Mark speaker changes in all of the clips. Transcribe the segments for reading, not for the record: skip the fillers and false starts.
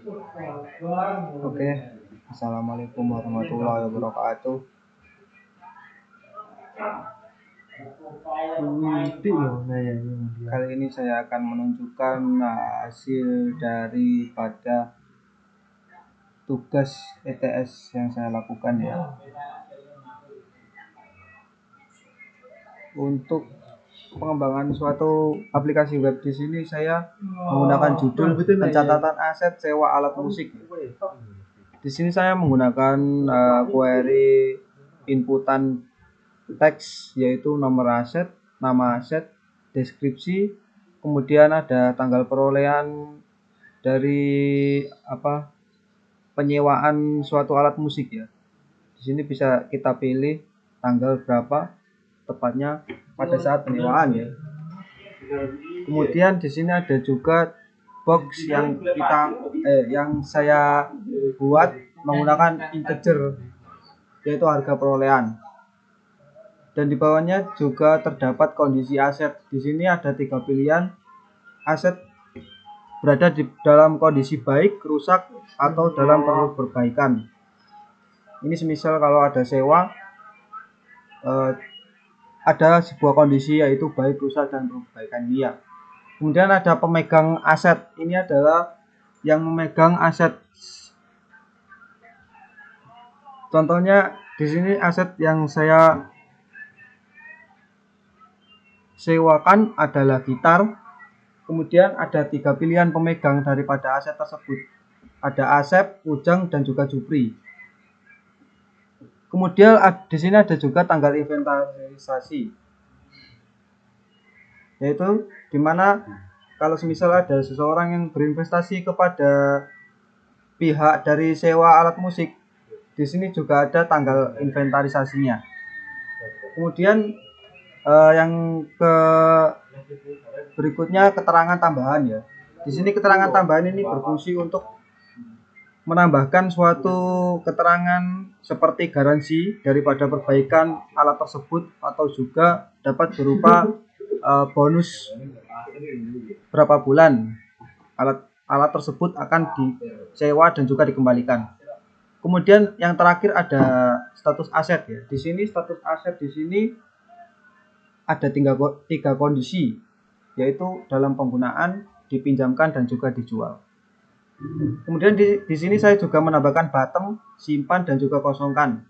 Speaker 1: Oke, assalamualaikum warahmatullahi wabarakatuh. Kali ini saya akan menunjukkan hasil daripada tugas ETS yang saya lakukan ya. Untuk pengembangan suatu aplikasi web di sini saya menggunakan judul pencatatan aset sewa alat musik. Di sini saya menggunakan query inputan teks yaitu nomor aset, nama aset, deskripsi, kemudian ada tanggal perolehan dari penyewaan suatu alat musik ya. Di sini bisa kita pilih tanggal berapa tepatnya pada saat penyewaan ya. Kemudian di sini ada juga box yang saya buat menggunakan integer yaitu harga perolehan. Dan di bawahnya juga terdapat kondisi aset. Di sini ada 3 pilihan. Aset berada di dalam kondisi baik, rusak, atau dalam perlu perbaikan. Ini semisal kalau ada sewa, ada sebuah kondisi yaitu baik, rusak, dan perbaikan dia. Kemudian ada pemegang aset. Ini adalah yang memegang aset. Contohnya di sini aset yang saya sewakan adalah gitar. Kemudian ada 3 pilihan pemegang daripada aset tersebut. Ada Asep, Ujang, dan juga Jupri. Kemudian di sini ada juga tanggal inventarisasi, yaitu dimana kalau semisal ada seseorang yang berinvestasi kepada pihak dari sewa alat musik, di sini juga ada tanggal inventarisasinya. Kemudian yang berikutnya keterangan tambahan ya. Di sini keterangan tambahan ini berfungsi untuk menambahkan suatu keterangan seperti garansi daripada perbaikan alat tersebut atau juga dapat berupa bonus berapa bulan alat tersebut akan disewa dan juga dikembalikan. Kemudian yang terakhir ada status aset ya. Di sini status aset di sini ada 3 kondisi, yaitu dalam penggunaan, dipinjamkan, dan juga dijual. Kemudian di sini saya juga menambahkan bottom, simpan, dan juga kosongkan.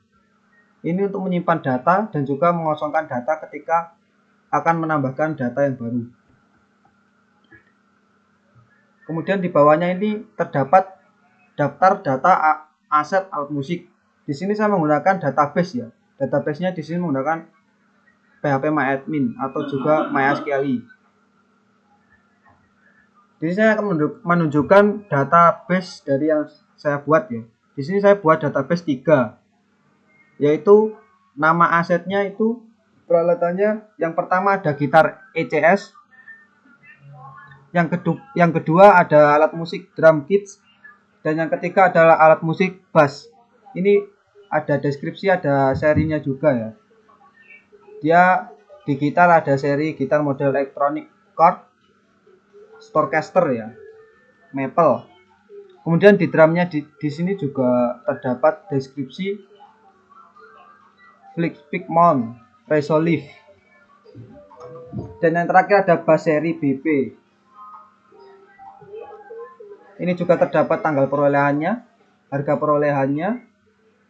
Speaker 1: Ini untuk menyimpan data dan juga mengosongkan data ketika akan menambahkan data yang baru. Kemudian di bawahnya ini terdapat daftar data aset alat musik. Di sini saya menggunakan database ya. Database-nya di sini menggunakan PHP-MyAdmin atau juga MySQL. Jadi saya akan menunjukkan database dari yang saya buat ya. Di sini saya buat database 3, yaitu nama asetnya itu peralatannya yang pertama ada gitar ECS, yang kedua ada alat musik drum kits, dan yang ketiga adalah alat musik bass. Ini ada deskripsi, ada serinya juga ya. Dia di gitar ada seri gitar model electronic chord Storecaster ya, Maple. Kemudian di drumnya di sini juga terdapat deskripsi Flick Mount, Resolve. Dan yang terakhir ada bass seri BP. Ini juga terdapat tanggal perolehannya, harga perolehannya.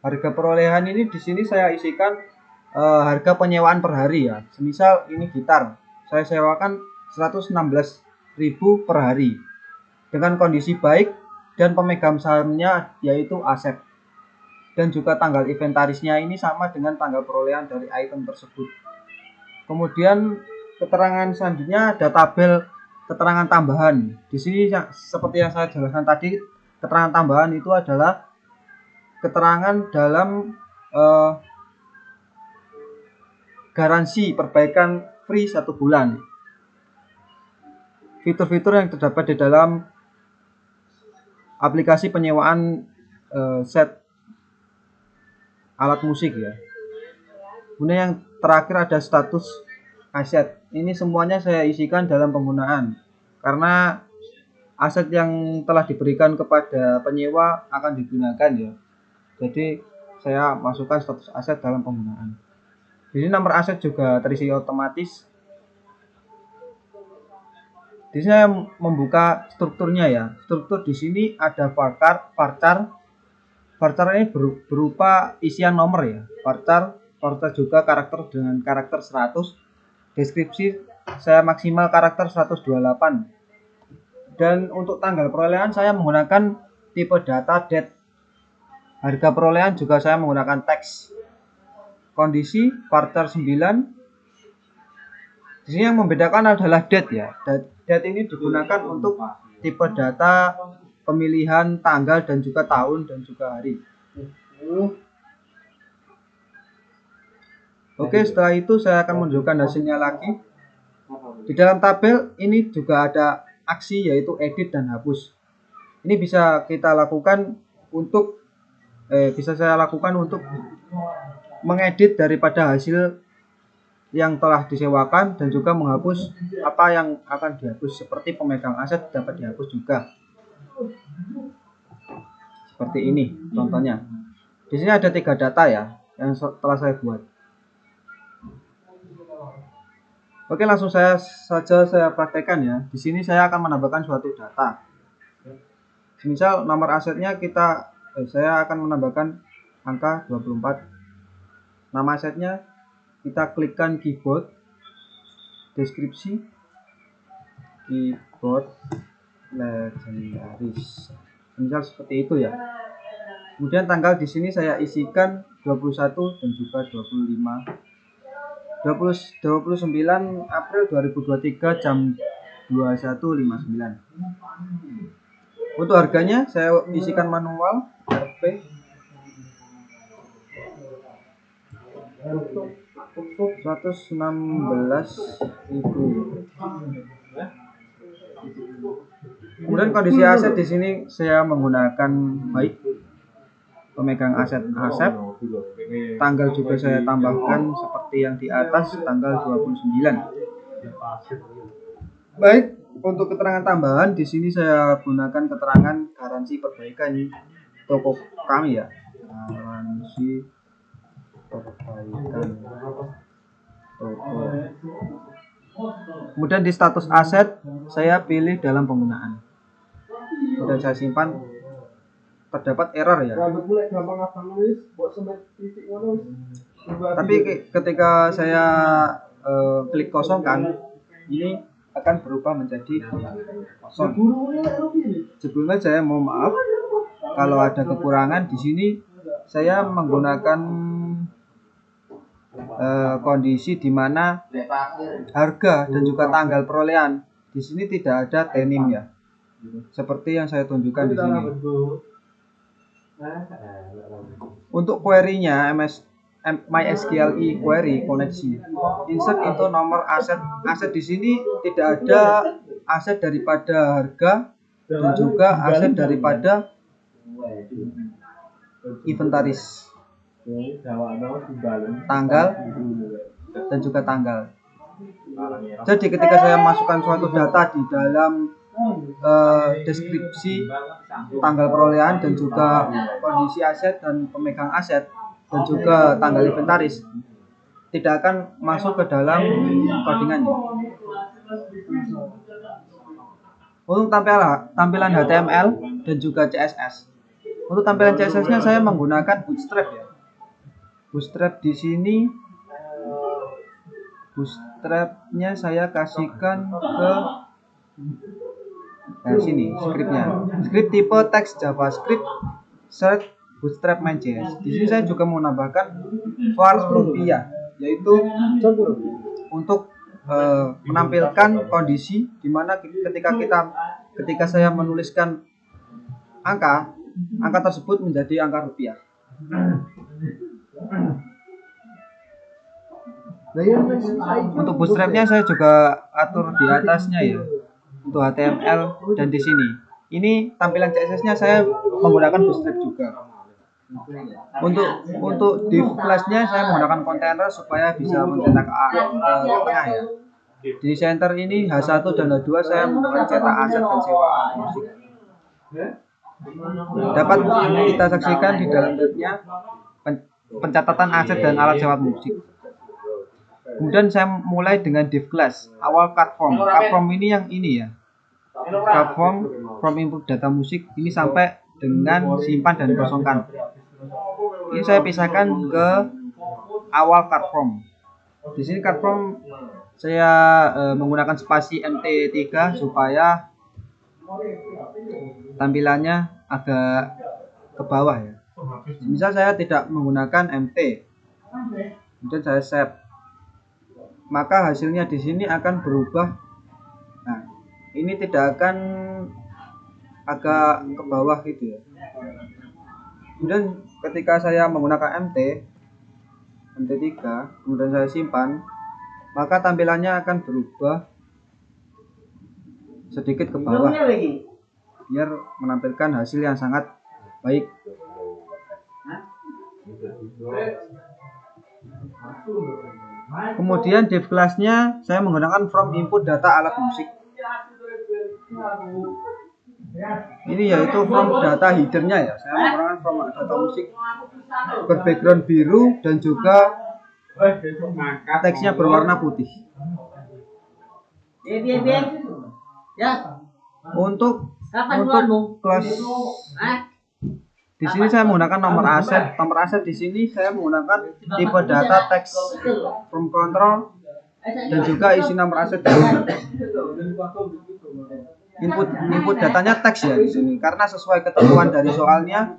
Speaker 1: Harga perolehan ini di sini saya isikan harga penyewaan per hari ya. Semisal ini gitar, saya sewakan 116.000 per hari dengan kondisi baik dan pemegang sahamnya yaitu Asep. Dan juga tanggal inventarisnya ini sama dengan tanggal perolehan dari item tersebut. Kemudian keterangan selanjutnya ada tabel keterangan tambahan. Di sini seperti yang saya jelaskan tadi, keterangan tambahan itu adalah keterangan dalam garansi perbaikan free 1 bulan. Fitur-fitur yang terdapat di dalam aplikasi penyewaan set alat musik ya. Kemudian yang terakhir ada status aset. Ini semuanya saya isikan dalam penggunaan, karena aset yang telah diberikan kepada penyewa akan digunakan ya. Jadi saya masukkan status aset dalam penggunaan. Di sini nomor aset juga terisi otomatis. Di sini saya membuka strukturnya ya. Struktur di sini ada varchar. Varchar ini berupa isian nomor ya. Varchar juga karakter dengan karakter 100. Deskripsi saya maksimal karakter 128. Dan untuk tanggal perolehan saya menggunakan tipe data date. Harga perolehan juga saya menggunakan teks. Kondisi varchar 9. Di sini yang membedakan adalah date ya. Date ini digunakan untuk tipe data pemilihan tanggal dan juga tahun dan juga hari. Oke, setelah itu saya akan menunjukkan hasilnya lagi. Di dalam tabel ini juga ada aksi yaitu edit dan hapus. Ini bisa kita lakukan untuk saya lakukan untuk mengedit daripada hasil yang telah disewakan dan juga menghapus apa yang akan dihapus, seperti pemegang aset dapat dihapus juga. Seperti ini contohnya. Di sini ada 3 data ya yang telah saya buat. Oke, langsung saja saya praktekkan ya. Di sini saya akan menambahkan suatu data. Misal nomor asetnya saya akan menambahkan angka 24. Nama asetnya kita klikkan keyboard, deskripsi keyboard legendaris. Misal seperti itu ya. Kemudian tanggal di sini saya isikan 21 dan juga 29 April 2023 jam 21.59. Untuk harganya saya isikan manual RP 116.000. Kemudian kondisi aset di sini saya menggunakan baik pemegang aset aset. Tanggal juga saya tambahkan seperti yang di atas, tanggal 29. Baik, untuk keterangan tambahan di sini saya gunakan keterangan garansi perbaikan toko kami ya. Garansi perbaikan toko. Kemudian di status aset saya pilih dalam penggunaan. Kemudian saya simpan. Terdapat error ya. Tapi ketika saya klik kosongkan, ini akan berubah menjadi kosong. Sebelumnya saya mohon maaf kalau ada kekurangan di sini. Saya menggunakan kondisi di mana harga dan juga tanggal perolehan di sini tidak ada denim ya, seperti yang saya tunjukkan di sini. Untuk query-nya MySQL query koneksi, insert itu nomor aset di sini tidak ada aset daripada harga dan juga aset daripada inventaris, tanggal dan juga tanggal. Jadi ketika saya masukkan suatu data di dalam deskripsi tanggal perolehan dan juga kondisi aset dan pemegang aset dan juga tanggal inventaris, tidak akan masuk ke dalam codingannya. Untuk tampilan HTML dan juga CSS. Untuk tampilan CSS-nya saya menggunakan Bootstrap ya. Bootstrap di sini, Bootstrap-nya saya kasihkan ke sini skripnya. Skrip tipe teks JavaScript Search Bootstrap main.js. Di sini saya juga mau menambahkan var rupiah, yaitu untuk menampilkan kondisi di mana ketika saya menuliskan angka tersebut menjadi angka rupiah. Untuk bootstrapnya saya juga atur di atasnya ya. Untuk HTML dan di sini. Ini tampilan CSS-nya saya menggunakan bootstrap juga. Untuk div class-nya saya menggunakan kontainer supaya bisa mencetak ke tengah ya. Di center ini H1 dan H2 saya menggunakan cetak aset dan sewa alat musik. Dapat kita saksikan di dalam webnya pencatatan aset dan alat sewa musik. Kemudian saya mulai dengan div class, awal card form. Card form ini yang ini ya. Card form from input data musik ini sampai dengan simpan dan kosongkan. Ini saya pisahkan ke awal card form. Di sini card form saya menggunakan spasi MT3 supaya tampilannya agak ke bawah ya. Misal saya tidak menggunakan MT, kemudian saya save, maka hasilnya di sini akan berubah. Nah, ini tidak akan agak ke bawah gitu ya. Kemudian ketika saya menggunakan MT3, kemudian saya simpan, maka tampilannya akan berubah sedikit ke bawah biar menampilkan hasil yang sangat baik. Kemudian div class-nya saya menggunakan from input data alat musik. Ini yaitu from data header-nya ya. Saya menggunakan from data musik berbackground biru dan juga teksnya berwarna putih. Untuk kelas di sini saya menggunakan nomor aset. Nomor aset di sini saya menggunakan tipe data text from control dan juga isi nomor aset. Input datanya teks ya di sini karena sesuai ketentuan dari soalnya.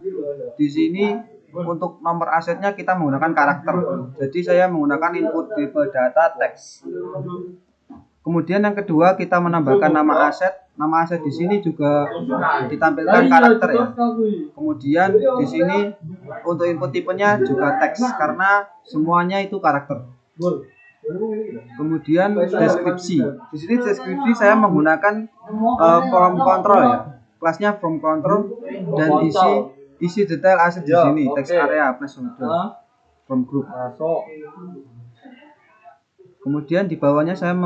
Speaker 1: Di sini untuk nomor asetnya kita menggunakan karakter. Jadi saya menggunakan input tipe data teks. Kemudian yang kedua kita menambahkan nama aset. Nama aset di sini juga ditampilkan karakter ya. Kemudian di sini untuk input tipenya juga teks karena semuanya itu karakter. Kemudian deskripsi. Di sini deskripsi saya menggunakan from control ya. Kelasnya from control dan isi detail aset di sini text area plus from group. Kemudian di bawahnya saya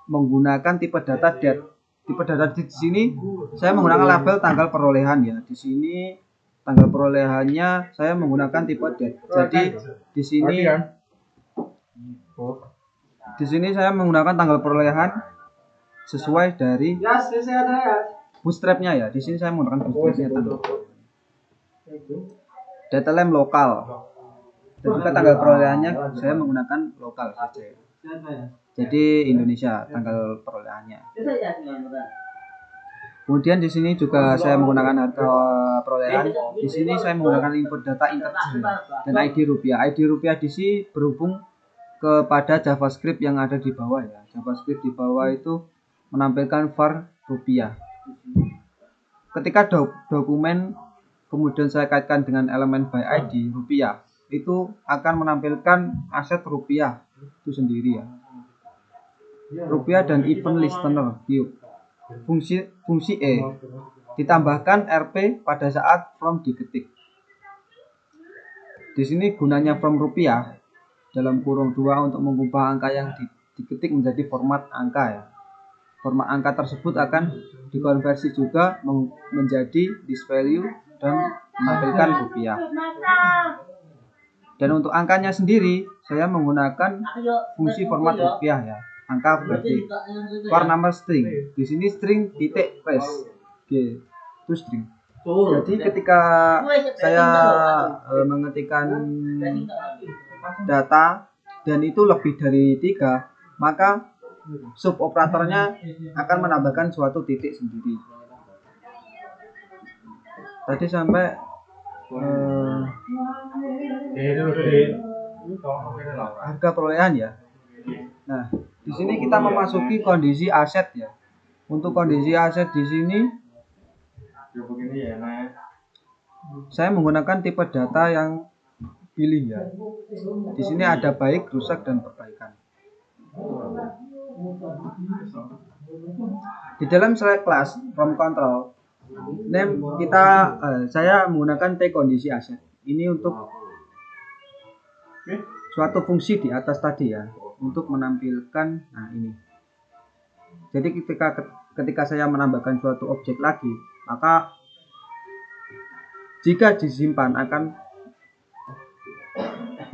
Speaker 1: menggunakan tipe data date. Tipe data date di sini saya menggunakan label tanggal perolehan ya. Di sini tanggal perolehannya saya menggunakan tipe date. Jadi di sini saya menggunakan tanggal perolehan sesuai dari bootstrap-nya ya. Di sini saya menggunakan bootstrap-nya tanggal. Data lem lokal. Dan juga tanggal perolehannya saya menggunakan lokal saja. Jadi Indonesia tanggal perolehannya. Kemudian di sini juga saya menggunakan harga perolehan. Di sini saya menggunakan input data integer dan ID rupiah. ID rupiah di sini berhubung kepada JavaScript yang ada di bawah ya. JavaScript di bawah itu menampilkan var rupiah. Ketika dokumen kemudian saya kaitkan dengan elemen by ID rupiah, itu akan menampilkan aset rupiah itu sendiri ya. Rupiah dan event listener view. Fungsi E ditambahkan RP pada saat from diketik. Di sini gunanya from rupiah dalam kurung 2 untuk mengubah angka yang diketik menjadi format angka ya. Format angka tersebut akan dikonversi juga menjadi this value dan menampilkan rupiah. Dan untuk angkanya sendiri saya menggunakan fungsi format rupiah ya. Angka berarti var number string. Di sini string titik place G itu string. Jadi ketika saya mengetikkan data dan itu lebih dari 3, maka sub operatornya akan menambahkan suatu titik sendiri. Tadi sampai harga perolehan ya. Nah, di sini kita memasuki kondisi aset ya. Untuk kondisi aset di sini saya menggunakan tipe data yang pilih ya. Di sini ada baik, rusak dan perbaikan. Di dalam select class from control name saya menggunakan T kondisi aset. Ini untuk suatu fungsi di atas tadi ya, untuk menampilkan ini Jadi ketika saya menambahkan suatu objek lagi, maka jika disimpan akan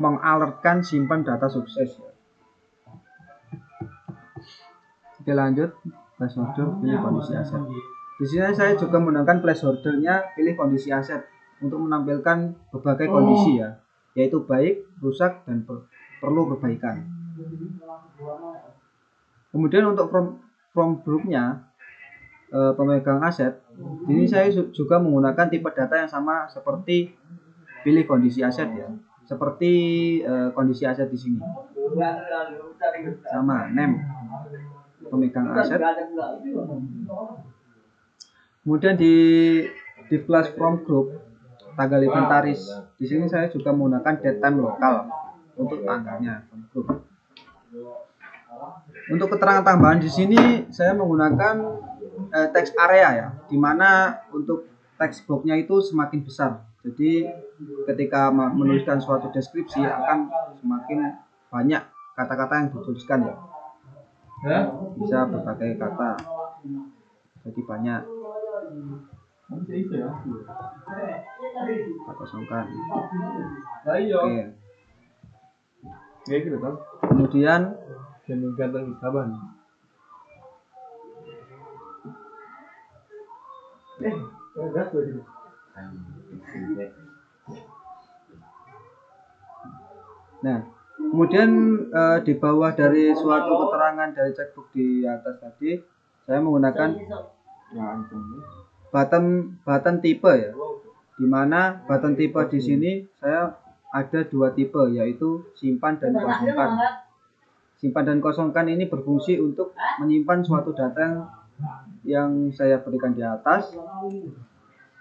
Speaker 1: mengalertkan simpan data sukses. Oke, lanjut. Placeholder, pilih kondisi aset. Di sini saya juga menggunakan placeholdernya pilih kondisi aset untuk menampilkan berbagai kondisi ya, yaitu baik, rusak, dan perlu perbaikan. Kemudian untuk from grupnya pemegang aset, ini saya juga menggunakan tipe data yang sama seperti pilih kondisi aset ya, seperti kondisi aset di sini, sama name pemegang aset. Kemudian di class from group tanggal inventaris, di sini saya juga menggunakan datetime lokal untuk tanggalnya from group. Untuk keterangan tambahan di sini saya menggunakan text area ya, dimana untuk text blocknya itu semakin besar. Jadi ketika menuliskan suatu deskripsi akan semakin banyak kata-kata yang dituliskan ya. Bisa berbagai kata, jadi banyak. Kita kosongkan. Oke. Kemudian kemudian di bawah dari suatu keterangan dari checkbook di atas tadi, saya menggunakan button tipe ya, dimana button tipe di sini saya ada dua tipe, yaitu simpan dan kosongkan. Simpan dan kosongkan ini berfungsi untuk menyimpan suatu data yang saya berikan di atas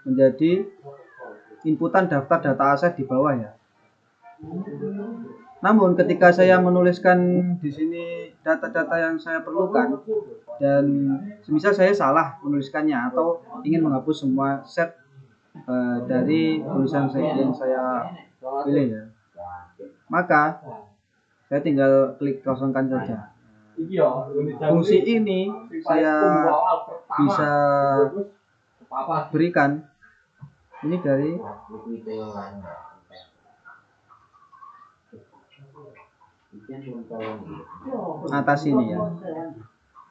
Speaker 1: menjadi inputan daftar data aset di bawah ya. Namun ketika saya menuliskan di sini data-data yang saya perlukan dan semisal saya salah menuliskannya atau ingin menghapus semua set dari tulisan yang saya pilih ya, maka saya tinggal klik kosongkan saja. Fungsi ini saya bisa berikan ini dari atas ini ya.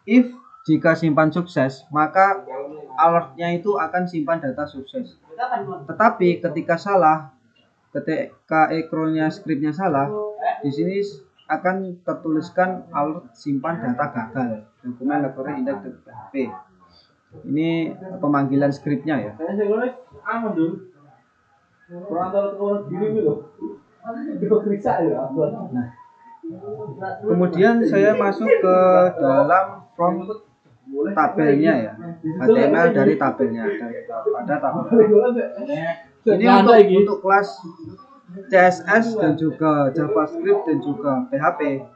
Speaker 1: If jika simpan sukses, maka alertnya itu akan simpan data sukses. Tetapi ketika salah, ketika ekrolnya scriptnya salah, di sini akan tertuliskan alert simpan data gagal. Dokumen laporan index.php. Ini pemanggilan scriptnya ya. Nah, kemudian saya masuk ke dalam from tabelnya ya, HTML dari tabelnya, pada tabel. Ini untuk kelas CSS dan juga JavaScript dan juga PHP.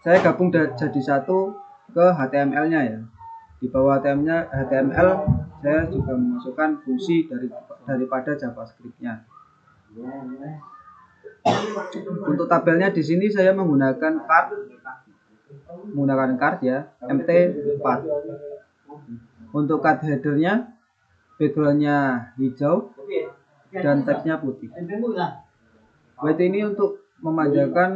Speaker 1: Saya gabung jadi satu ke HTML-nya ya. Di bawah HTML saya juga memasukkan fungsi daripada JavaScript-nya. Untuk tabelnya di sini saya menggunakan card ya, MT4. Untuk card headernya, backgroundnya hijau dan teksnya putih. Buat ini untuk memanjakan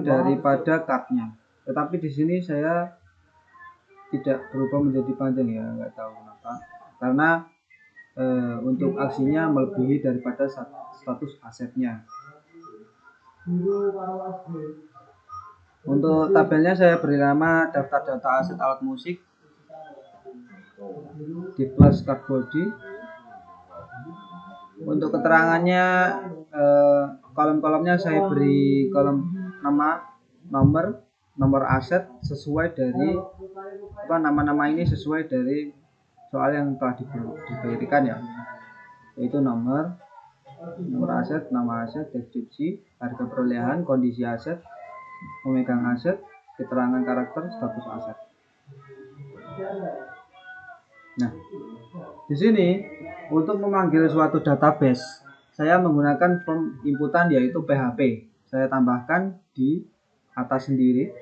Speaker 1: daripada cardnya. Tetapi di sini saya tidak berubah menjadi panjang ya, nggak tahu kenapa. Karena untuk aksinya melebihi daripada status asetnya. Untuk tabelnya saya beri nama daftar data aset alat musik di plus card body. Untuk keterangannya kolom-kolomnya saya beri kolom nama, nomor aset sesuai dari nama-nama ini sesuai dari soal yang telah diberikan ya, yaitu nomor aset, nama aset, deskripsi, harga perolehan, kondisi aset, pemegang aset, keterangan karakter, status aset. Nah, di sini untuk memanggil suatu database saya menggunakan form inputan yaitu PHP. saya tambahkan di atas sendiri,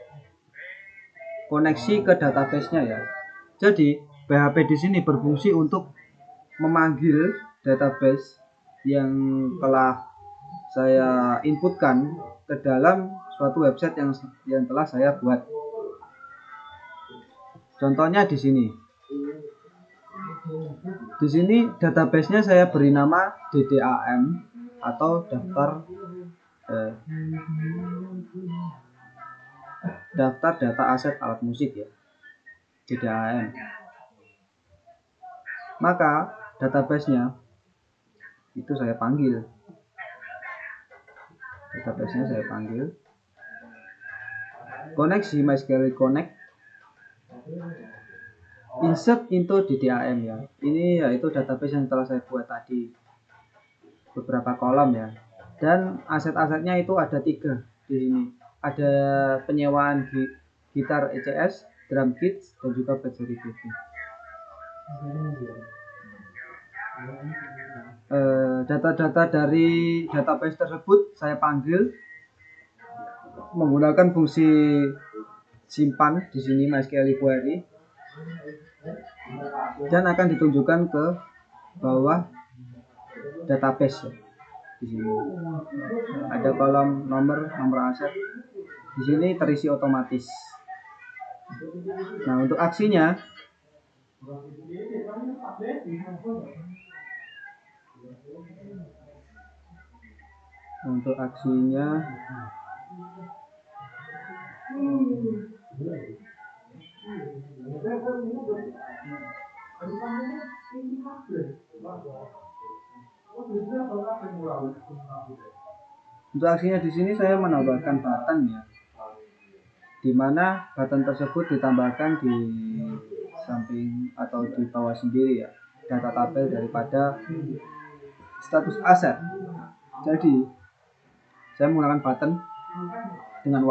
Speaker 1: koneksi ke database-nya ya. Jadi PHP di sini berfungsi untuk memanggil database yang telah saya inputkan ke dalam suatu website yang telah saya buat. Contohnya di sini. Di sini database-nya saya beri nama DDAM atau daftar data aset alat musik ya, DDAM. Maka database-nya itu saya panggil. Database-nya saya panggil. Koneksi MySQL Connect. Insert into DDAM ya. Ini yaitu database yang telah saya buat tadi. Beberapa kolom ya. Dan aset-asetnya itu ada 3 di sini. Ada penyewaan gitar ECS, drum kits, dan juga battery kit. Data-data dari database tersebut saya panggil menggunakan fungsi simpan di sini MySQL query, dan akan ditunjukkan ke bawah database ya. Di sini ada kolom nomor aset. Di sini terisi otomatis. Nah, untuk aksinya di sini saya menambahkan button ya, di mana button tersebut ditambahkan di samping atau di bawah sendiri ya, data tabel daripada status aset. Jadi saya menggunakan button dengan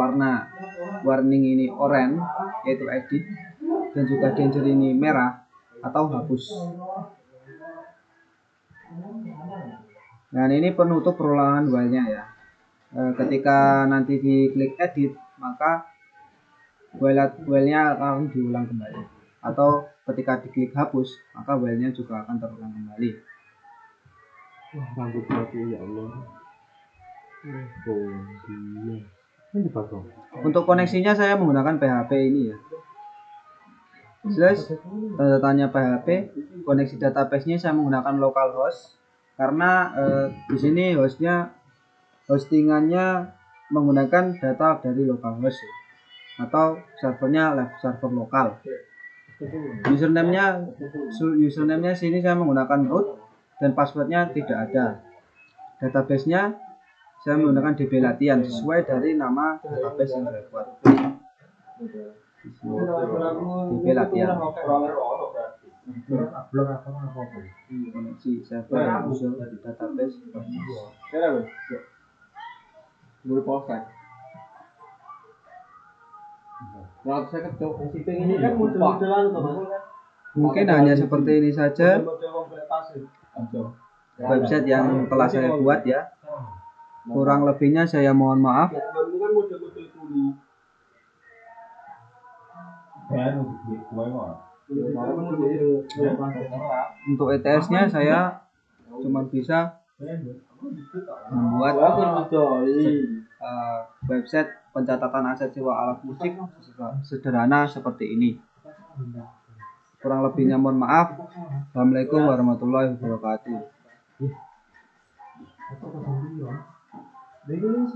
Speaker 1: warning ini oranye yaitu edit, dan juga danger ini merah atau hapus. Nah, ini penutup perulangan while-nya ya. Ketika nanti diklik edit, maka while-nya akan diulang kembali. Atau ketika diklik hapus, maka while-nya juga akan terulang kembali. Ya Allah. Untuk koneksinya saya menggunakan PHP ini ya. Jelas tanda tanya PHP. Koneksi database-nya saya menggunakan localhost karena di sini hostingannya menggunakan data dari localhost ya, atau servernya server lokal. Username-nya sini saya menggunakan root dan passwordnya tidak ada. Database-nya saya menggunakan DB latihan sesuai dari nama database yang saya buat. DB latihan. Koneksi server user database. Mungkin hanya seperti ini saja website yang telah saya buat ya. Kurang lebihnya saya mohon maaf. Untuk ETS-nya saya cuma bisa membuat website pencatatan aset sewa alat musik sederhana seperti ini. Kurang lebihnya mohon maaf. Assalamualaikum warahmatullahi wabarakatuh.